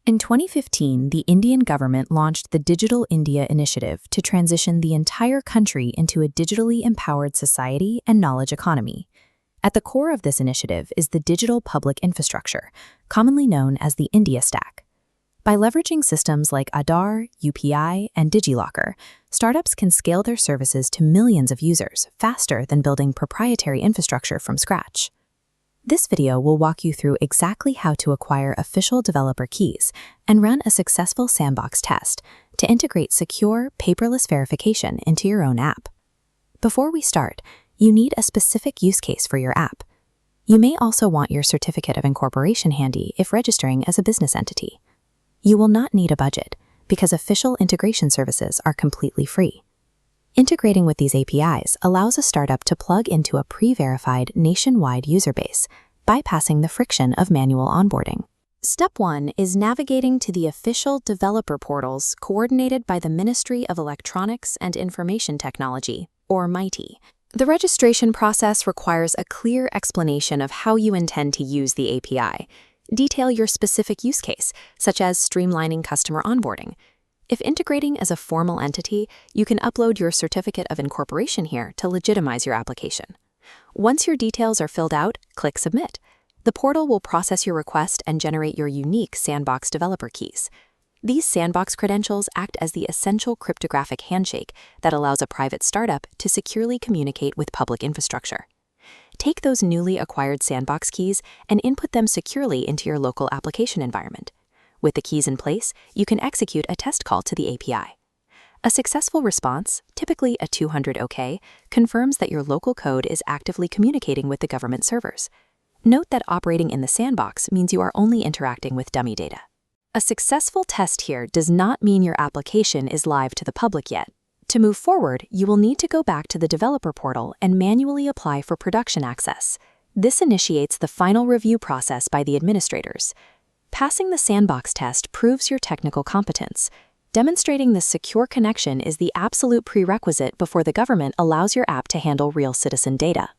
In 2015, the Indian government launched the Digital India Initiative to transition the entire country into a digitally empowered society and knowledge economy. At the core of this initiative is the digital public infrastructure, commonly known as the India Stack. By leveraging systems like Aadhaar, UPI, and DigiLocker, startups can scale their services to millions of users faster than building proprietary infrastructure from scratch. This video will walk you through exactly how to acquire official developer keys and run a successful sandbox test to integrate secure, paperless verification into your own app. Before we start, you need a specific use case for your app. You may also want your certificate of incorporation handy if registering as a business entity. You will not need a budget because official integration services are completely free. Integrating with these APIs allows a startup to plug into a pre-verified nationwide user base, bypassing the friction of manual onboarding. Step 1 is navigating to the official developer portals coordinated by the Ministry of Electronics and Information Technology, or MeitY. The registration process requires a clear explanation of how you intend to use the API. Detail your specific use case, such as streamlining customer onboarding. If integrating as a formal entity, you can upload your certificate of incorporation here to legitimize your application. Once your details are filled out, click Submit. The portal will process your request and generate your unique sandbox developer keys. These sandbox credentials act as the essential cryptographic handshake that allows a private startup to securely communicate with public infrastructure. Take those newly acquired sandbox keys and input them securely into your local application environment. With the keys in place, you can execute a test call to the API. A successful response, typically a 200 OK, confirms that your local code is actively communicating with the government servers. Note that operating in the sandbox means you are only interacting with dummy data. A successful test here does not mean your application is live to the public yet. To move forward, you will need to go back to the developer portal and manually apply for production access. This initiates the final review process by the administrators. Passing the sandbox test proves your technical competence. Demonstrating this secure connection is the absolute prerequisite before the government allows your app to handle real citizen data.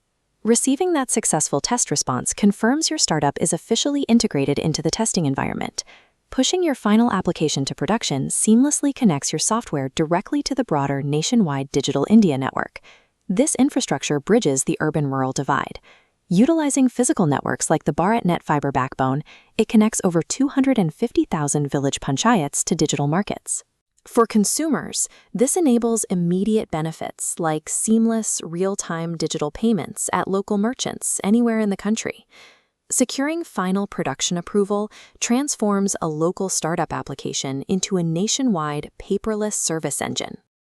Receiving that successful test response confirms your startup is officially integrated into the testing environment. Pushing your final application to production seamlessly connects your software directly to the broader nationwide Digital India network. This infrastructure bridges the urban-rural divide. Utilizing physical networks like the BharatNet fiber backbone, it connects over 250,000 village panchayats to digital markets. For consumers, this enables immediate benefits like seamless, real-time digital payments at local merchants anywhere in the country. Securing final production approval transforms a local startup application into a nationwide paperless service engine.